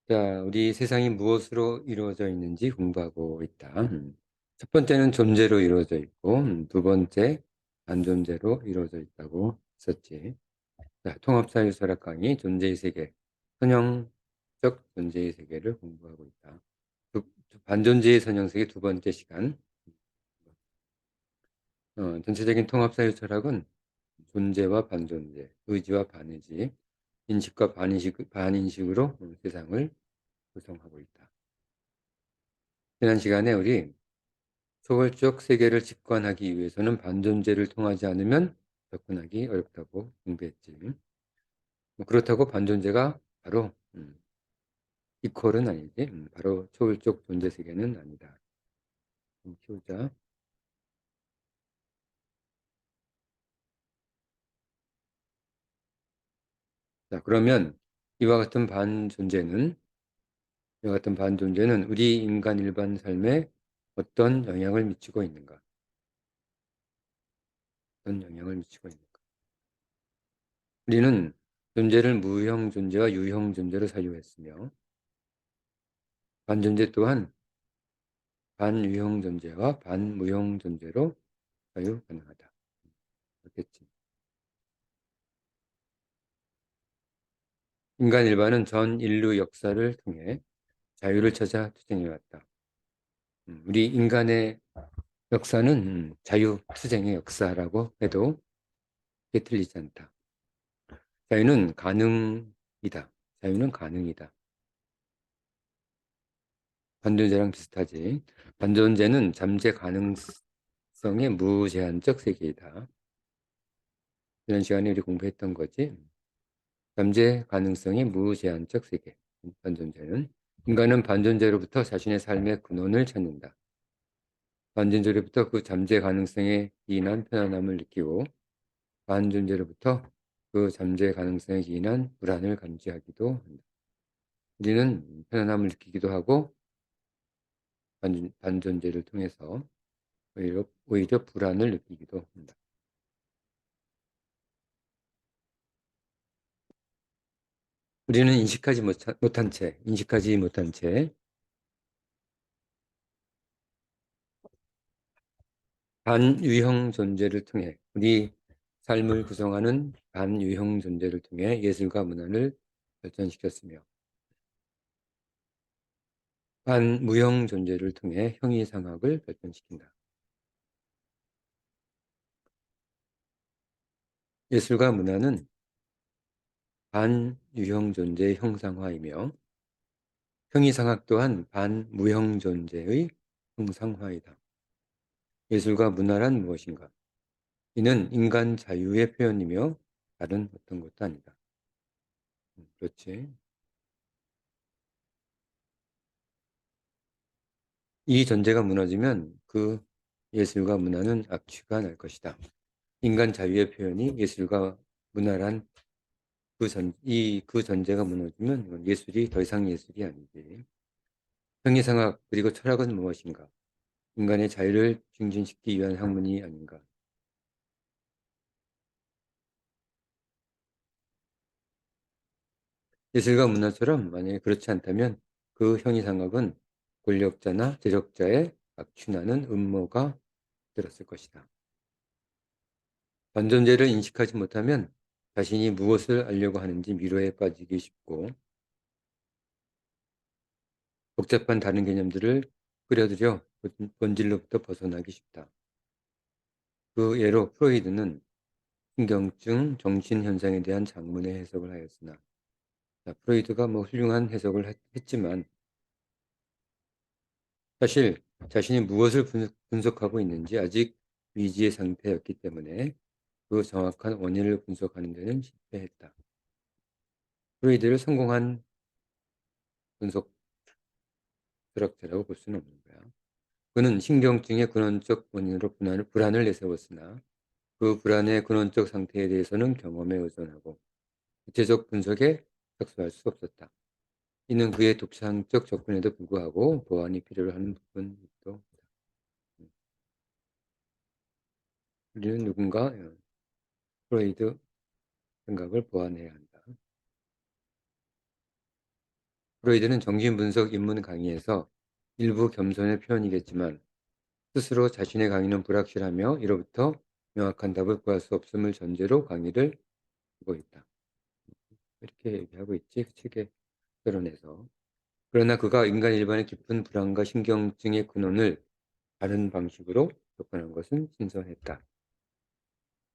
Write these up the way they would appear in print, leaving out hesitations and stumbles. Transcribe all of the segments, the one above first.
자, 우리 세상이 무엇으로 이루어져 있는지 공부하고 있다. 첫 번째는 존재로 이루어져 있고, 두 번째 반존재로 이루어져 있다고 했었지. 자, 통합사유설학 강의 존재의 세계, 선형적 존재의 세계를 공부하고 있다. 반존재의 선형세계 두 번째 시간. 전체적인 통합사유설학은 존재와 반존재, 의지와 반의지, 인식과 반인식으로 세상을 구성하고 있다. 지난 시간에 우리 초월적 세계를 직관하기 위해서는 반존재를 통하지 않으면 접근하기 어렵다고 공부했지. 그렇다고 반존재가 바로 이퀄은 아니지. 바로 초월적 존재 세계는 아니다. 좀 키우자. 자, 그러면 이와 같은 반존재는 우리 인간 일반 삶에 어떤 영향을 미치고 있는가? 어떤 영향을 미치고 있는가? 우리는 존재를 무형 존재와 유형 존재로 사유했으며 반존재 또한 반유형 존재와 반무형 존재로 사유 가능하다. 그렇겠지. 인간 일반은 전 인류 역사를 통해 자유를 찾아 투쟁해왔다. 우리 인간의 역사는 자유 투쟁의 역사라고 해도 그게 틀리지 않다. 자유는 가능이다. 자유는 가능이다. 반존재랑 비슷하지. 반존재는 잠재 가능성의 무제한적 세계이다. 이런 시간에 우리 공부했던 거지. 잠재 가능성의 무제한적 세계. 반존재는 인간은 반존재로부터 자신의 삶의 근원을 찾는다. 반존재로부터 그 잠재 가능성에 기인한 편안함을 느끼고 반존재로부터 그 잠재 가능성에 기인한 불안을 감지하기도 한다. 우리는 편안함을 느끼기도 하고 반존재를 통해서 오히려 불안을 느끼기도 한다. 우리는 인식하지 못한 채 반유형 존재를 통해 우리 삶을 구성하는 반유형 존재를 통해 예술과 문화를 발전시켰으며 반무형 존재를 통해 형이상학을 발전시킨다. 예술과 문화는 반유형 존재의 형상화이며 형이상학 또한 반무형 존재의 형상화이다. 예술과 문화란 무엇인가? 이는 인간 자유의 표현이며 다른 어떤 것도 아니다. 그렇지. 이 전제가 무너지면 그 예술과 문화는 악취가 날 것이다. 인간 자유의 표현이 예술과 문화란 그 전제가 무너지면 이건 예술이 더 이상 예술이 아니지. 형이상학 그리고 철학은 무엇인가? 인간의 자유를 증진시키기 위한 학문이 아닌가? 예술과 문화처럼 만약에 그렇지 않다면 그 형이상학은 권력자나 제력자의 악취나는 음모가 들었을 것이다. 반존재를 인식하지 못하면 자신이 무엇을 알려고 하는지 미로에 빠지기 쉽고 복잡한 다른 개념들을 끌어들여 본질로부터 벗어나기 쉽다. 그 예로 프로이드는 신경증 정신현상에 대한 장문의 해석을 하였으나 프로이드가 훌륭한 해석을 했지만 사실 자신이 무엇을 분석하고 있는지 아직 미지의 상태였기 때문에 그 정확한 원인을 분석하는 데는 실패했다. 프로이드를 성공한 분석 철학자라고 볼 수는 없는 거야. 그는 신경증의 근원적 원인으로 불안을 내세웠으나 그 불안의 근원적 상태에 대해서는 경험에 의존하고 구체적 분석에 착수할 수 없었다. 이는 그의 독창적 접근에도 불구하고 보완이 필요로 하는 부분도 있다. 우리는 누군가 프로이드 생각을 보완해야 한다. 프로이드는 정신분석 입문 강의에서 일부 겸손의 표현이겠지만 스스로 자신의 강의는 불확실하며 이로부터 명확한 답을 구할 수 없음을 전제로 강의를 하고 있다. 이렇게 얘기하고 있지, 그 책의 결론에서. 그러나 그가 인간 일반의 깊은 불안과 신경증의 근원을 다른 방식으로 접근한 것은 신선했다.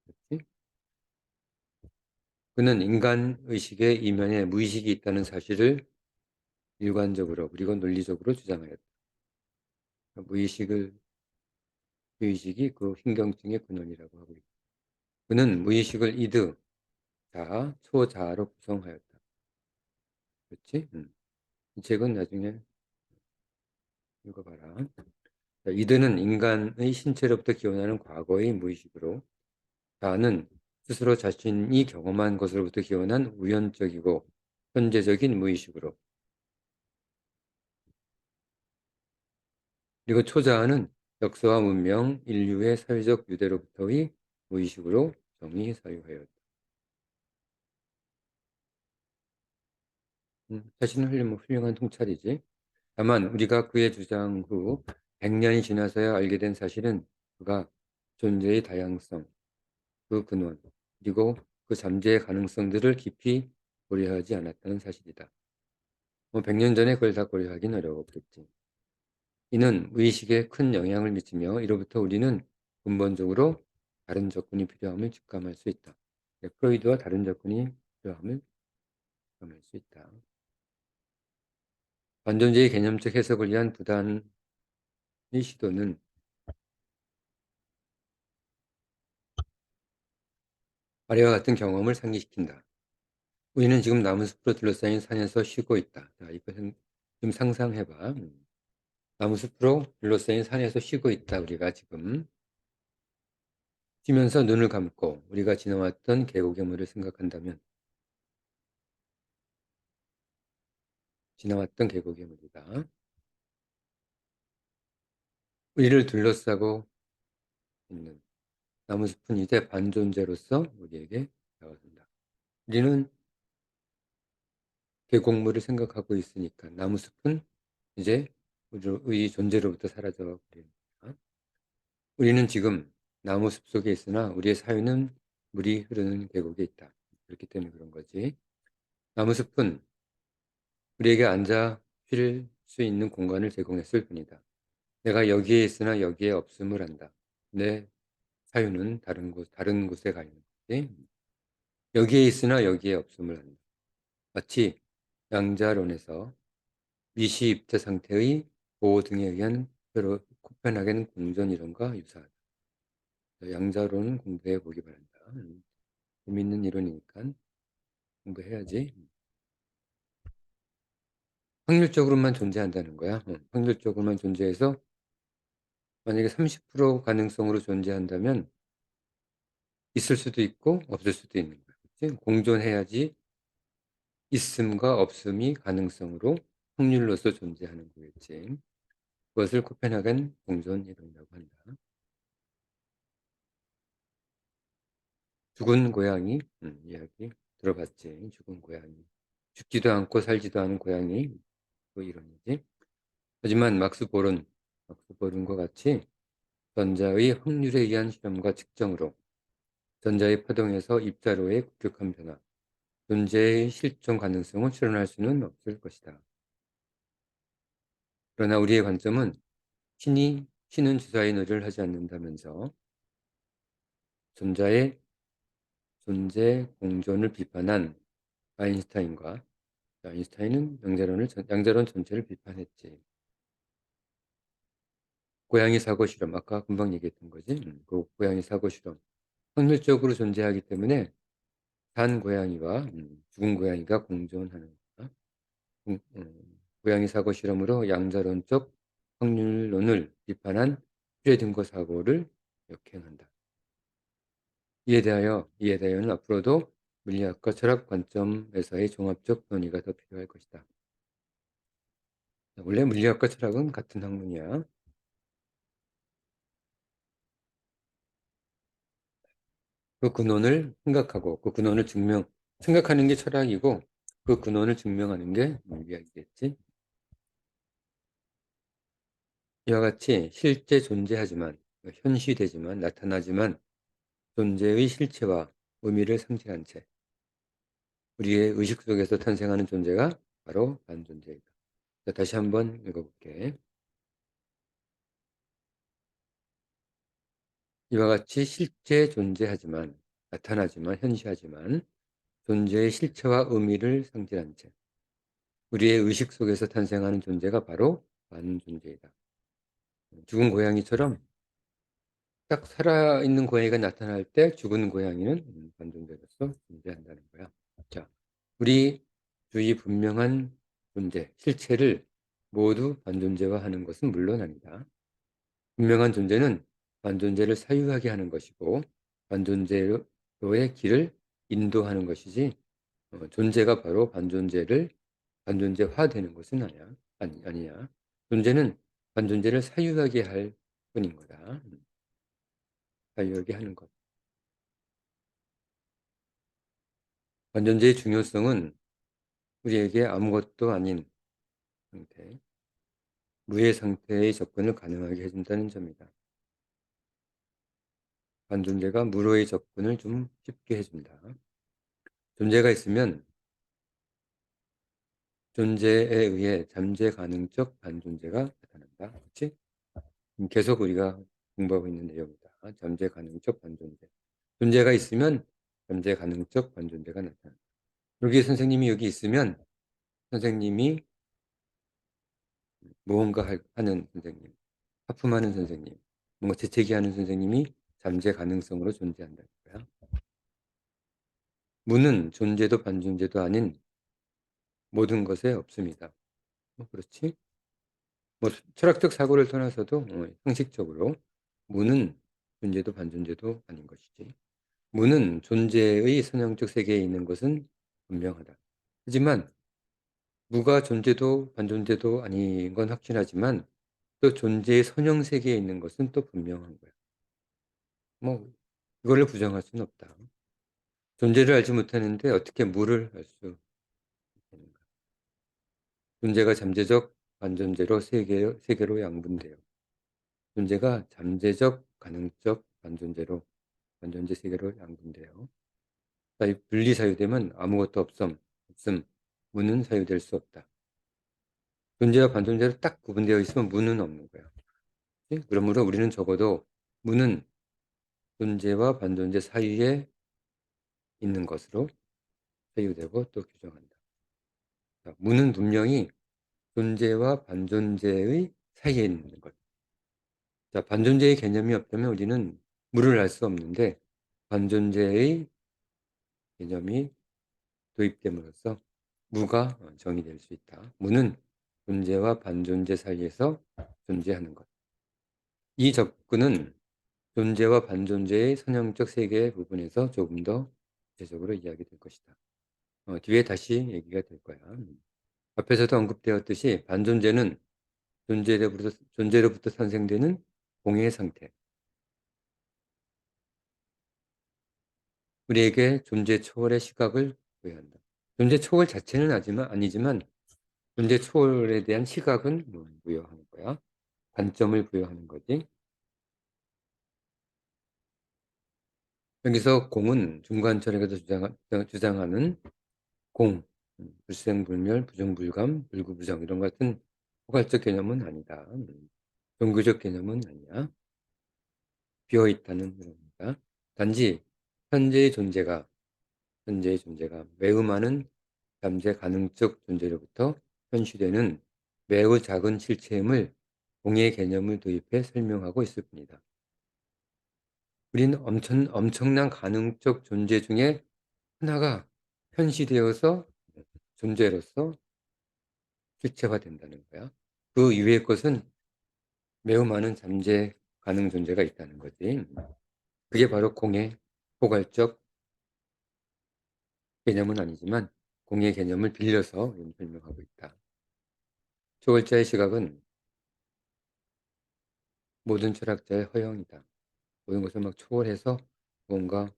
그렇지? 그는 인간 의식의 이면에 무의식이 있다는 사실을 일관적으로 그리고 논리적으로 주장하였다. 무의식을 무의식이 그 신경증의 근원이라고 하고 있다. 그는 무의식을 이드, 자아, 초자아로 구성하였다. 그렇지? 이 책은 나중에 읽어봐라. 자, 이드는 인간의 신체로부터 기원하는 과거의 무의식으로, 자아는 스스로 자신이 경험한 것으로부터 기원한 우연적이고 현재적인 무의식으로, 그리고 초자아는 역사와 문명, 인류의 사회적 유대로부터의 무의식으로 정의 사유하였다. 자신은 훌륭한 통찰이지. 다만 우리가 그의 주장 후 100년이 지나서야 알게 된 사실은 그가 존재의 다양성, 그 근원, 그리고 그 잠재의 가능성들을 깊이 고려하지 않았다는 사실이다. 100년 전에 그걸 다 고려하기는 어려웠겠지. 이는 의식에 큰 영향을 미치며 이로부터 우리는 근본적으로 다른 접근이 필요함을 직감할 수 있다. 프로이드와 다른 접근이 필요함을 직감할 수 있다. 반존재의 개념적 해석을 위한 부단의 시도는 아래와 같은 경험을 상기시킨다. 우리는 지금 나무숲으로 둘러싸인 산에서 쉬고 있다. 자, 이것은 좀 상상해봐. 나무숲으로 둘러싸인 산에서 쉬고 있다. 우리가 지금 쉬면서 눈을 감고 우리가 지나왔던 계곡의 물을 생각한다면 지나왔던 계곡의 물이다. 우리를 둘러싸고 있는 나무숲은 이제 반존재로서 우리에게 다가선다. 우리는 계곡물을 생각하고 있으니까 나무숲은 이제 우리의 존재로부터 사라져 버립니다. 우리는 지금 나무숲 속에 있으나 우리의 사유는 물이 흐르는 계곡에 있다. 그렇기 때문에 그런 거지. 나무숲은 우리에게 앉아 쉴 수 있는 공간을 제공했을 뿐이다. 내가 여기에 있으나 여기에 없음을 안다. 내 사유는 다른 곳에 가 있는 거지. 여기에 있으나 여기에 없음을 안다. 마치 양자론에서 미시입체 상태의 보호 등에 의한 코펜하겐 공전 이론과 유사하다. 양자론은 공부해 보기 바란다. 재밌는 이론이니까 공부해야지. 확률적으로만 존재한다는 거야. 확률적으로만 존재해서 만약에 30% 가능성으로 존재한다면 있을 수도 있고 없을 수도 있는 거야. 그치? 공존해야지 있음과 없음이 가능성으로 확률로서 존재하는 거겠지. 그것을 코펜하겐 공존 이론이라고 한다. 죽은 고양이 이야기 들어봤지. 죽은 고양이. 죽지도 않고 살지도 않은 고양이 그 이론이지. 하지만 막스 보른과 같이 전자의 확률에 의한 실험과 측정으로 전자의 파동에서 입자로의 급격한 변화, 존재의 실존 가능성을 실현할 수는 없을 것이다. 그러나 우리의 관점은 신은 주사위 놀이를 하지 않는다면서 전자의 존재 공존을 비판한 아인슈타인과 아인슈타인은 양자론 전체를 비판했지. 고양이 사고 실험, 아까 금방 얘기했던 거지. 그 고양이 사고 실험. 확률적으로 존재하기 때문에 산 고양이와 죽은 고양이가 공존하는 거야. 고양이 사고 실험으로 양자론적 확률론을 비판한 슈레딩거 사고를 역행한다. 이에 대하여는 앞으로도 물리학과 철학 관점에서의 종합적 논의가 더 필요할 것이다. 원래 물리학과 철학은 같은 학문이야. 그 근원을 생각하고 그 근원을 생각하는 게 철학이고 그 근원을 증명하는 게 이야기겠지. 이와 같이 실제 존재하지만 현시되지만 나타나지만 존재의 실체와 의미를 상실한 채 우리의 의식 속에서 탄생하는 존재가 바로 반존재이다. 자, 다시 한번 읽어볼게. 이와 같이 실제 존재하지만 나타나지만 현시하지만 존재의 실체와 의미를 상실한 채 우리의 의식 속에서 탄생하는 존재가 바로 반존재이다. 죽은 고양이처럼 딱 살아있는 고양이가 나타날 때 죽은 고양이는 반존재로서 존재한다는 거야. 자, 우리 주위 분명한 존재, 실체를 모두 반존재화하는 것은 물론 아니다. 분명한 존재는 반존재를 사유하게 하는 것이고 반존재로의 길을 인도하는 것이지 존재가 바로 반존재화되는 것은 아니야. 존재는 반존재를 사유하게 할 뿐인 거다. 사유하게 하는 것. 반존재의 중요성은 우리에게 아무것도 아닌 상태, 무의 상태의 접근을 가능하게 해준다는 점이다. 반존재가 무로의 접근을 좀 쉽게 해준다. 존재가 있으면 존재에 의해 잠재 가능적 반존재가 나타난다. 그렇지? 계속 우리가 공부하고 있는 내용이다. 잠재 가능적 반존재. 존재가 있으면 잠재 가능적 반존재가 나타난다. 여기 선생님이 여기 있으면 선생님이 무언가 하는 선생님, 하품하는 선생님, 뭔가 재채기하는 선생님이 잠재 가능성으로 존재한다는 거야. 무는 존재도 반존재도 아닌 모든 것에 없습니다. 그렇지? 뭐 철학적 사고를 떠나서도 형식적으로 무는 존재도 반존재도 아닌 것이지. 무는 존재의 선형적 세계에 있는 것은 분명하다. 하지만 무가 존재도 반존재도 아닌 건 확실하지만 또 존재의 선형 세계에 있는 것은 또 분명한 거야. 뭐 이거를 부정할 수는 없다. 존재를 알지 못하는데 어떻게 무를 알 수 있는가? 존재가 잠재적 반존재로 세계로 양분돼요. 존재가 잠재적 가능적 반존재 세계로 양분돼요. 분리 사유되면 아무것도 없음, 무는 사유될 수 없다. 존재와 반존재로 딱 구분되어 있으면 무는 없는 거야. 그러므로 우리는 적어도 무는 존재와 반존재 사이에 있는 것으로 사유되고 또 규정한다. 자, 무는 분명히 존재와 반존재의 사이에 있는 것. 자, 반존재의 개념이 없다면 우리는 무를 알 수 없는데 반존재의 개념이 도입됨으로써 무가 정의될 수 있다. 무는 존재와 반존재 사이에서 존재하는 것. 이 접근은 존재와 반존재의 선형적 세계 부분에서 조금 더 구체적으로 이야기될 것이다. 뒤에 다시 얘기가 될 거야. 앞에서도 언급되었듯이 반존재는 존재로부터 탄생되는 공의 상태. 우리에게 존재 초월의 시각을 부여한다. 존재 초월 자체는 아니지만 존재 초월에 대한 시각은 부여하는 거야. 관점을 부여하는 거지. 여기서 공은 중관철학에서 주장하는 공, 불생불멸, 부정불감, 불구부정 이런 같은 포괄적 개념은 아니다. 종교적 개념은 아니야. 비어있다는 의미다. 단지 현재의 존재가 매우 많은 잠재 가능적 존재로부터 현시되는 매우 작은 실체임을 공의 개념을 도입해 설명하고 있을 뿐이다. 우리는 엄청난 가능적 존재 중에 하나가 현시되어서 존재로서 실체화된다는 거야. 그 이외의 것은 매우 많은 잠재 가능 존재가 있다는 거지. 그게 바로 공의 포괄적 개념은 아니지만 공의 개념을 빌려서 설명하고 있다. 초월자의 시각은 모든 철학자의 허영이다. 모든 것을 막 초월해서 뭔가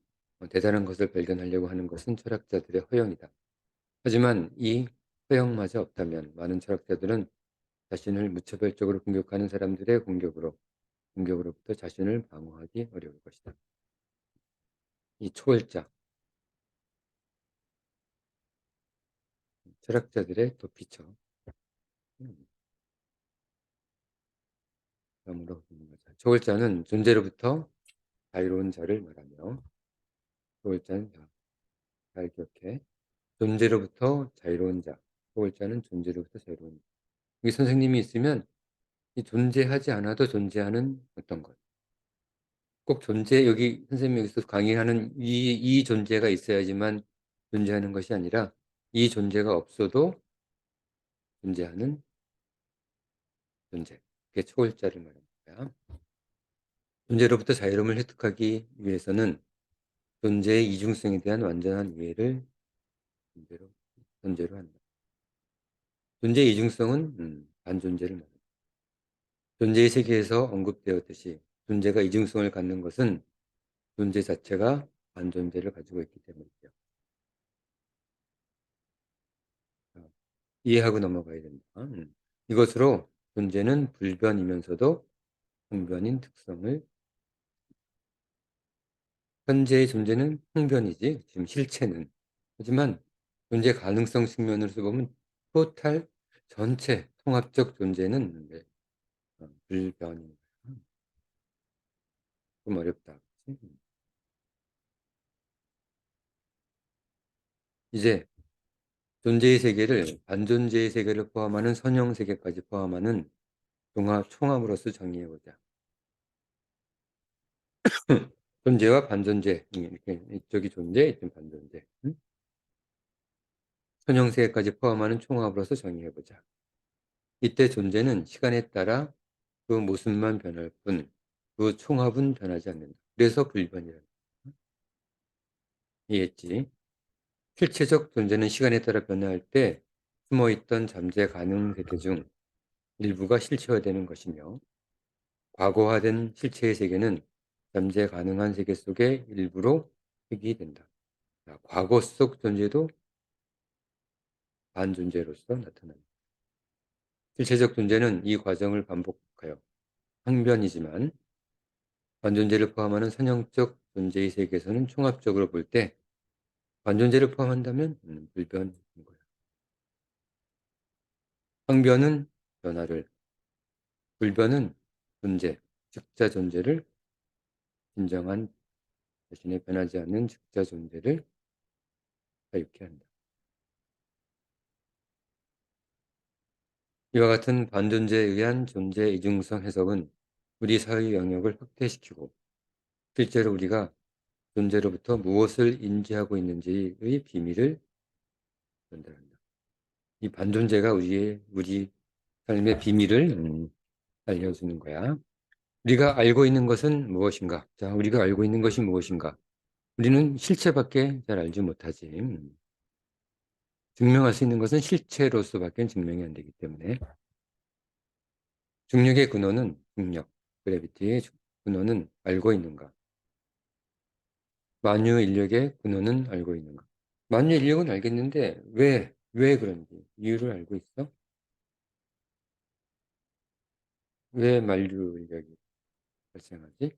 대단한 것을 발견하려고 하는 것은 철학자들의 허영이다. 하지만 이 허영마저 없다면 많은 철학자들은 자신을 무차별적으로 공격하는 사람들의 공격으로부터 자신을 방어하기 어려울 것이다. 이 초월자, 철학자들의 도피처. 음, 다음으로 넘어가자. 초월자는 존재로부터 자유로운 자를 말하며, 초월자는 잘 기억해. 존재로부터 자유로운 자. 초월자는 존재로부터 자유로운 자. 여기 선생님이 있으면 이 존재하지 않아도 존재하는 어떤 것. 꼭 여기 선생님이 여기서 강의하는 이 존재가 있어야지만 존재하는 것이 아니라 이 존재가 없어도 존재하는 존재. 그게 초월자를 말하는 거야. 존재로부터 자유로움을 획득하기 위해서는 존재의 이중성에 대한 완전한 이해를 존재로 한다. 존재의 이중성은 반존재를 말합니다. 존재의 세계에서 언급되었듯이 존재가 이중성을 갖는 것은 존재 자체가 반존재를 가지고 있기 때문이죠. 이해하고 넘어가야 된다. 이것으로 존재는 불변이면서도 항변인 특성을 현재의 존재는 항변이지 지금 실체는 하지만 존재 가능성 측면으로서 보면 토탈 전체 통합적 존재는 불변인 좀 어렵다. 그치? 이제 존재의 세계를 반존재의 세계를 포함하는 선형 세계까지 포함하는 총합으로서 정의해보자. 존재와 반존재 이렇게 이쪽이 존재, 이쪽 반존재. 선형 세계까지 포함하는 총합으로서 정의해보자. 이때 존재는 시간에 따라 그 모습만 변할 뿐 그 총합은 변하지 않는다. 그래서 불변이란다. 이해했지? 실체적 존재는 시간에 따라 변화할 때 숨어있던 잠재 가능 세계 중 일부가 실체화되는 것이며 과거화된 실체의 세계는 잠재 가능한 세계 속의 일부로 회귀된다. 과거 속 존재도 반존재로서 나타난다. 실체적 존재는 이 과정을 반복하여 항변이지만 반존재를 포함하는 선형적 존재의 세계에서는 총합적으로 볼 때 반존재를 포함한다면 불변인 거야. 항변은 변화를, 불변은 존재, 즉자 존재를 진정한 자신의 변하지 않는 즉자 존재를 자유케 한다. 이와 같은 반존재에 의한 존재 이중성 해석은 우리 사회의 영역을 확대시키고 실제로 우리가 존재로부터 무엇을 인지하고 있는지의 비밀을 전달한다. 이 반존재가 우리 삶의 비밀을 알려주는 거야. 우리가 알고 있는 것은 무엇인가? 자, 우리가 알고 있는 것이 무엇인가? 우리는 실체밖에 잘 알지 못하지. 증명할 수 있는 것은 실체로서밖에 증명이 안 되기 때문에 중력의 근원은 중력, 그래비티의 근원은 알고 있는가? 만유 인력의 근원은 알고 있는가? 만유 인력은 알겠는데 왜 그런지 이유를 알고 있어? 왜 만유 인력이 발생하지?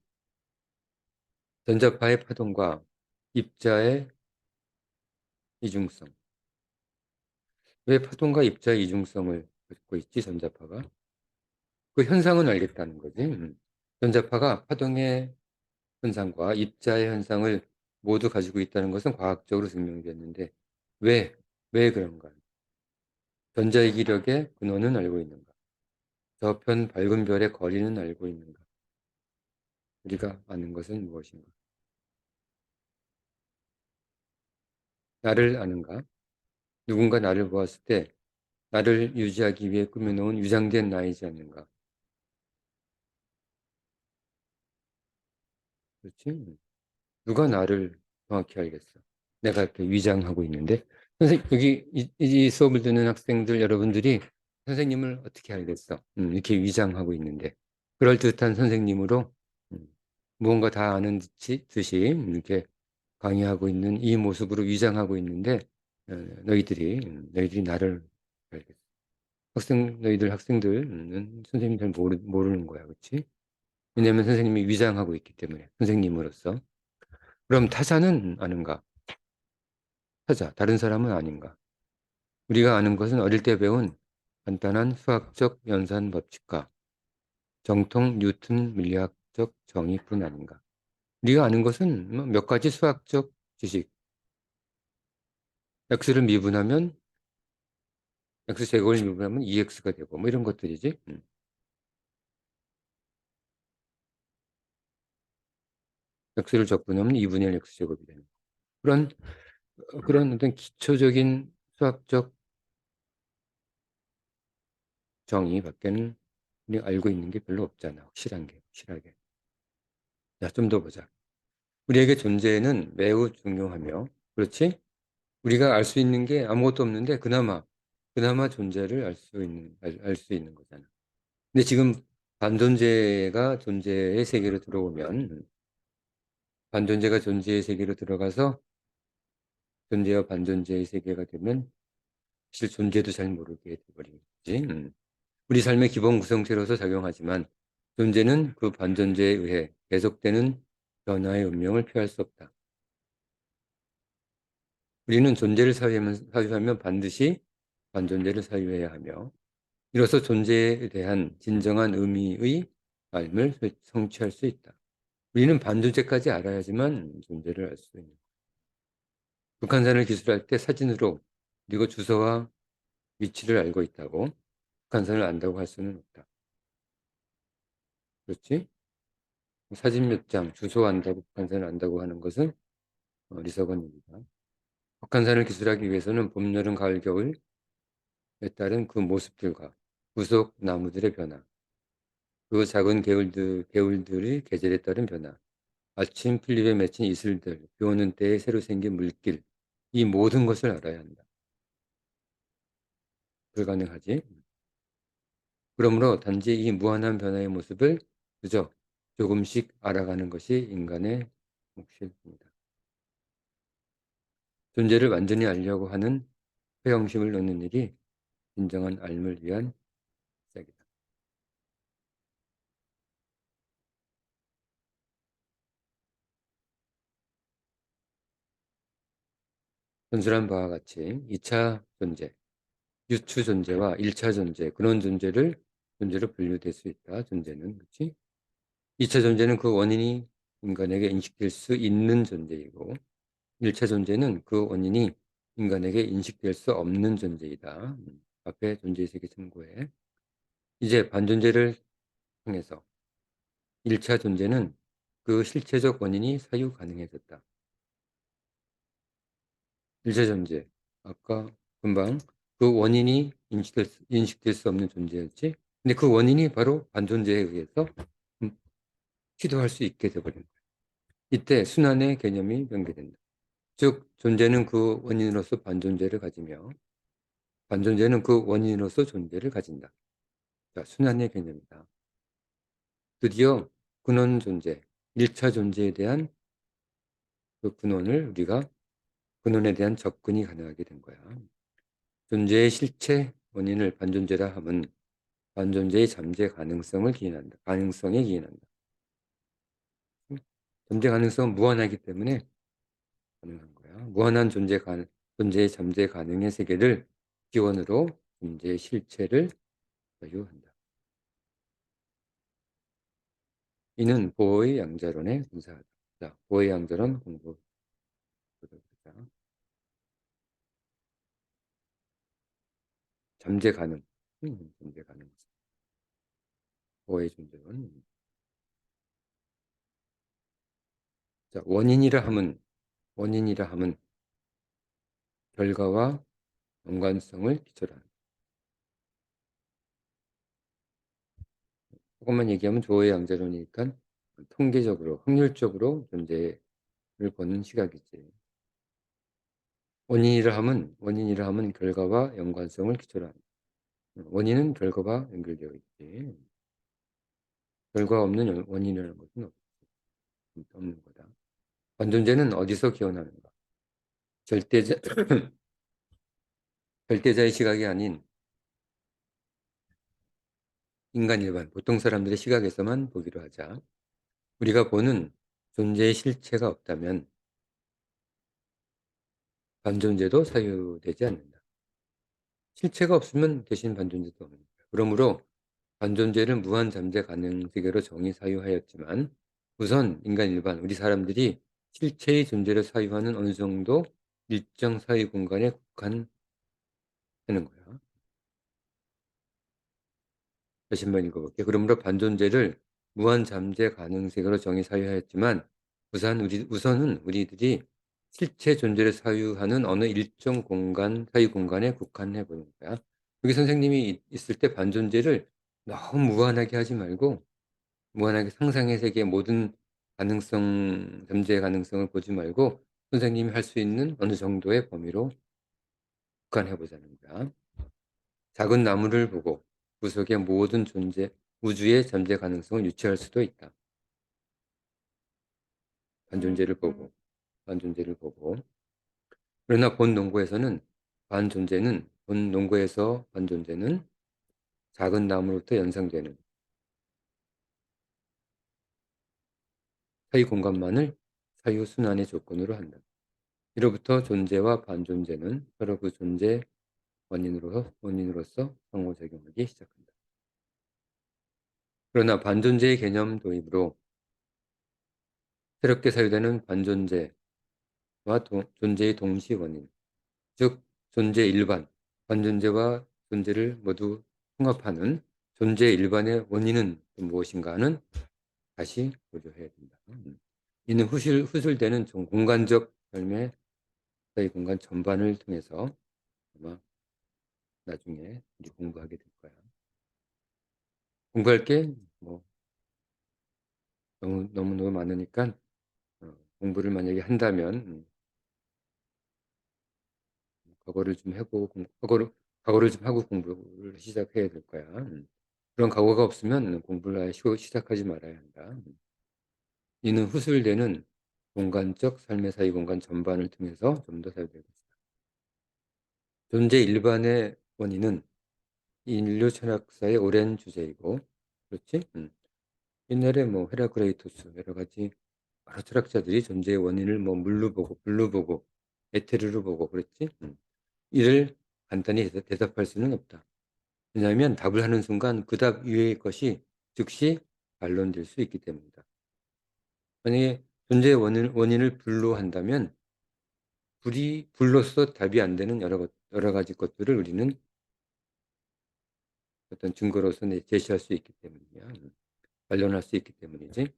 전자파의 파동과 입자의 이중성. 왜 파동과 입자의 이중성을 갖고 있지, 전자파가? 그 현상은 알겠다는 거지. 전자파가 파동의 현상과 입자의 현상을 모두 가지고 있다는 것은 과학적으로 증명됐는데 왜, 왜 그런가? 전자의 기력의 근원은 알고 있는가? 저편 밝은 별의 거리는 알고 있는가? 우리가 아는 것은 무엇인가? 나를 아는가? 누군가 나를 보았을 때 나를 유지하기 위해 꾸며놓은 위장된 나이지 않는가? 그렇지? 누가 나를 정확히 알겠어? 내가 이렇게 위장하고 있는데 선생님 여기 이 수업을 듣는 학생들 여러분들이 선생님을 어떻게 알겠어? 이렇게 위장하고 있는데 그럴듯한 선생님으로 음, 무언가 다 아는 듯이 이렇게 강의하고 있는 이 모습으로 위장하고 있는데 너희들이 나를 알겠어. 너희들 학생들은 선생님 잘 모르는 거야. 그렇지? 왜냐하면 선생님이 위장하고 있기 때문에, 선생님으로서. 그럼 타자는 아는가? 타자, 다른 사람은 아닌가? 우리가 아는 것은 어릴 때 배운 간단한 수학적 연산 법칙과 정통 뉴턴 물리학적 정의뿐 아닌가? 우리가 아는 것은 뭐몇 가지 수학적 지식. x를 미분하면 x제곱을 미분하면 2x가 되고 뭐 이런 것들이지. x를 적분하면 2분의 1 x제곱이 되는 거. 그런 어떤 기초적인 수학적 정의밖에는 우리가 알고 있는 게 별로 없잖아. 확실하게. 자, 좀 더 보자. 우리에게 존재는 매우 중요하며, 그렇지? 우리가 알 수 있는 게 아무것도 없는데, 그나마 존재를 알 수 있는 거잖아. 근데 지금 반존재가 존재의 세계로 들어오면, 반존재가 존재의 세계로 들어가서 존재와 반존재의 세계가 되면, 사실 존재도 잘 모르게 돼버리지. 우리 삶의 기본 구성체로서 작용하지만 존재는 그 반존재에 의해 계속되는 변화의 운명을 피할 수 없다. 우리는 존재를 사유하면 반드시 반존재를 사유해야 하며 이로써 존재에 대한 진정한 의미의 삶을 성취할 수 있다. 우리는 반존재까지 알아야지만 존재를 알 수 있는 거야. 북한산을 기술할 때 사진으로 그리고 주소와 위치를 알고 있다고 북한산을 안다고 할 수는 없다. 그렇지? 사진 몇 장, 주소 안다고 북한산을 안다고 하는 것은 리서건입니다. 북한산을 기술하기 위해서는 봄, 여름, 가을, 겨울에 따른 그 모습들과 부속 나무들의 변화, 그 작은 개울들의 계절에 따른 변화, 아침 풀잎에 맺힌 이슬들, 비 오는 때에 새로 생긴 물길, 이 모든 것을 알아야 한다. 불가능하지. 그러므로 단지 이 무한한 변화의 모습을 그저 조금씩 알아가는 것이 인간의 몫일 뿐이다. 존재를 완전히 알려고 하는 허영심을 놓는 일이 진정한 삶을 위한 시작이다. 전술한 바와 같이 2차 존재, 유추 존재와 1차 존재, 근원 존재로 분류될 수 있다. 존재는, 그렇지? 2차 존재는 그 원인이 인간에게 인식될 수 있는 존재이고, 1차 존재는 그 원인이 인간에게 인식될 수 없는 존재이다. 앞에 존재의 세계 참고해. 이제 반존재를 통해서 1차 존재는 그 실체적 원인이 사유 가능해졌다. 1차 존재. 아까 금방 그 원인이 인식될 수 없는 존재였지. 근데 그 원인이 바로 반존재에 의해서 음, 시도할 수 있게 되어버린 거야. 이때 순환의 개념이 연계된다. 즉 존재는 그 원인으로서 반존재를 가지며 반존재는 그 원인으로서 존재를 가진다. 자, 순환의 개념이다. 드디어 근원 존재, 1차 존재에 대한 그 근원에 대한 접근이 가능하게 된 거야. 존재의 실체 원인을 반존재라 함은 반존재의 잠재 가능성에 기인한다. 존재 가능성은 무한하기 때문에 가능한 거야. 무한한 존재의 잠재 가능의 세계를 기원으로 존재의 실체를 소유한다. 이는 보어의 양자론에 근사하다. 자, 보어의 양자론 공부 보자. 잠재 가능. 잠재 가능. 보어의 존재론. 자, 원인이라 함은 결과와 연관성을 기초로 한다. 조금만 얘기하면 조어의 양자론이니까 통계적으로, 확률적으로 존재를 보는 시각이지. 원인이라 함은 결과와 연관성을 기초로 한다. 원인은 결과와 연결되어 있지. 결과 없는 원인이라는 것은 없는 거다. 반존재는 어디서 기원하는가? 절대적, 절대자의 시각이 아닌 인간 일반, 보통 사람들의 시각에서만 보기로 하자. 우리가 보는 존재의 실체가 없다면 반존재도 사유되지 않는다. 실체가 없으면 대신 반존재도 없는 거야. 그러므로 반존재를 무한 잠재 가능 세계로 정의 사유하였지만 우선 인간 일반, 우리 사람들이 실체의 존재를 사유하는 어느 정도 일정 사유 공간에 국한하는 거야. 다시 한번 읽어볼게. 그러므로 반존재를 무한 잠재 가능 세계로 정의 사유하였지만 우선은 우리들이 실체 존재를 사유하는 어느 일정 공간, 사유 공간에 국한해 보는 거야. 여기 선생님이 있을 때 반존재를 너무 무한하게 하지 말고 무한하게 상상의 세계의 모든 가능성, 잠재의 가능성을 보지 말고 선생님이 할 수 있는 어느 정도의 범위로 국한해 보자는 거야. 작은 나무를 보고 그 속의 모든 우주의 잠재 가능성을 유추할 수도 있다. 반존재를 보고, 반존재를 보고. 그러나 본 농구에서 반존재는 작은 나무로부터 연상되는 사이 공간만을 사유 순환의 조건으로 한다. 이로부터 존재와 반존재는 서로 그 존재 원인으로서 상호작용하기 시작한다. 그러나 반존재의 개념 도입으로 새롭게 사유되는 반존재와 존재의 동시 원인, 즉 존재 일반, 반존재와 존재를 모두 통합하는 존재 일반의 원인은 무엇인가 하는 다시 고려해야 된다. 이는 후술되는 공간적 삶의 사이 공간 전반을 통해서 아마 나중에 우리 공부하게 될 거야. 공부할 게 뭐 너무 많으니까 공부를 만약에 한다면 각오를 좀 하고 각오를 좀 하고 공부를 시작해야 될 거야. 그런 각오가 없으면 공부를 아예 시작하지 말아야 한다. 이는 후술되는 공간적 삶의 사이 공간 전반을 통해서 좀 더 사유될 것이다. 존재 일반의 원인은 인류 철학사의 오랜 주제이고, 그렇지? 옛날에 뭐 헤라크레이토스 여러 가지 여러 철학자들이 존재의 원인을 뭐 물로 보고 불로 보고 에테르로 보고 그랬지? 이를 간단히 대답할 수는 없다. 왜냐하면 답을 하는 순간 그 답 이외의 것이 즉시 반론될 수 있기 때문이다. 만약에 존재의 원인을 불로 한다면 불로서 답이 안 되는 여러 가지 것들을 우리는 어떤 증거로서 제시할 수 있기 때문이야. 반론할 수 있기 때문이지.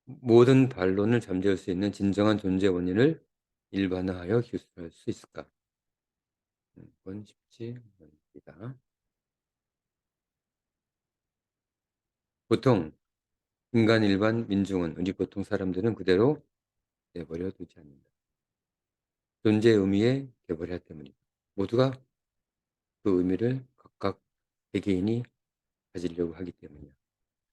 모든 반론을 잠재울 수 있는 진정한 존재 원인을 일반화하여 기술할 수 있을까? 그건 쉽지 않습니다. 보통 인간 일반 민중은 우리 보통 사람들은 그대로 내버려 두지 않는다. 존재 의미에 개발해야 때문이다. 모두가 그 의미를 각각 개개인이 가지려고 하기 때문이야.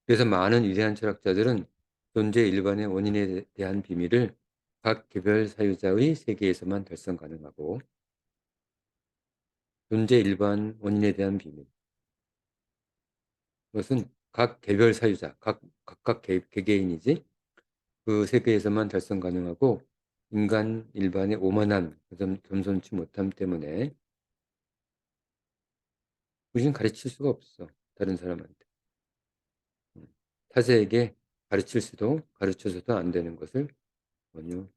그래서 많은 위대한 철학자들은 존재 일반의 원인에 대한 비밀을 각 개별 사유자의 세계에서만 달성 가능하고 존재 일반 원인에 대한 비밀 그것은 각 개별 사유자 각각 개개인이지 그 세계에서만 달성 가능하고 인간 일반의 오만함 겸손치 못함 때문에 우리는 가르칠 수가 없어 다른 사람한테 타자에게 가르칠 수도 가르쳐서도 안 되는 것을 전혀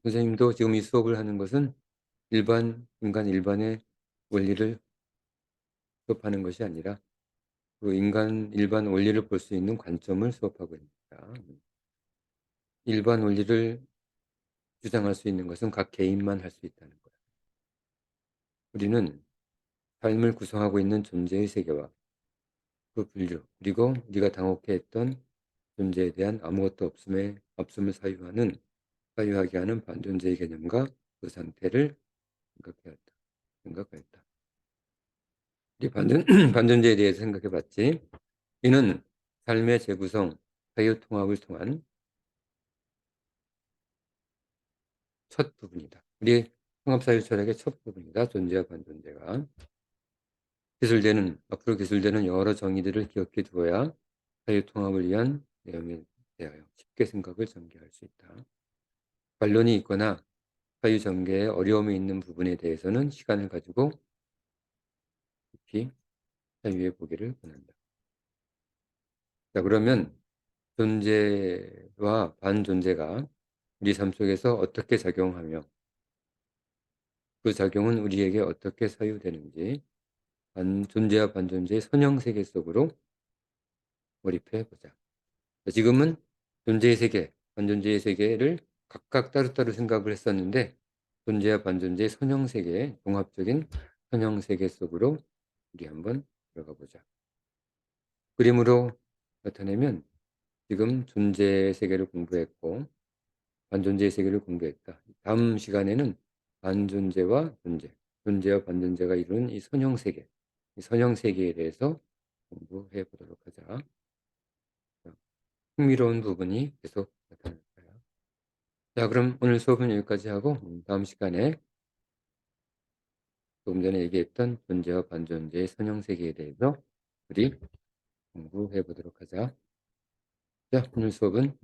선생님도 지금 이 수업을 하는 것은 인간 일반의 원리를 수업하는 것이 아니라 그 인간 일반 원리를 볼 수 있는 관점을 수업하고 있습니다. 일반 원리를 주장할 수 있는 것은 각 개인만 할 수 있다는 거야. 우리는 삶을 구성하고 있는 존재의 세계와 그 분류 그리고 우리가 당혹해 했던 존재에 대한 아무것도 없음을 사유하게 하는 반존재의 개념과 그 상태를 생각하였다. 우리 반존재에 대해서 생각해 봤지. 이는 삶의 재구성, 사유 통합을 통한 첫 부분이다. 우리 통합사회 철학의 첫 부분이다. 존재와 반존재가. 앞으로 기술되는 여러 정의들을 기억해 두어야 사회 통합을 위한 내용에 대하여 쉽게 생각을 전개할 수 있다. 반론이 있거나 사유 전개에 어려움이 있는 부분에 대해서는 시간을 가지고 깊이 사유해 보기를 권한다. 자, 그러면 존재와 반존재가 우리 삶 속에서 어떻게 작용하며 그 작용은 우리에게 어떻게 사유되는지 존재와 반존재의 선형 세계 속으로 몰입해 보자. 지금은 존재의 세계, 반존재의 세계를 각각 따로따로 생각을 했었는데 존재와 반존재의 선형세계, 종합적인 선형세계 속으로 우리 한번 들어가 보자. 그림으로 나타내면 지금 존재의 세계를 공부했고 반존재의 세계를 공부했다. 다음 시간에는 반존재와 존재, 존재와 반존재가 이루는 이 선형세계, 이 선형세계에 대해서 공부해 보도록 하자. 흥미로운 부분이 계속 나타날 거예요. 자, 그럼 오늘 수업은 여기까지 하고 다음 시간에 조금 전에 얘기했던 존재와 반존재의 선형세계에 대해서 우리 공부해 보도록 하자. 자, 오늘 수업은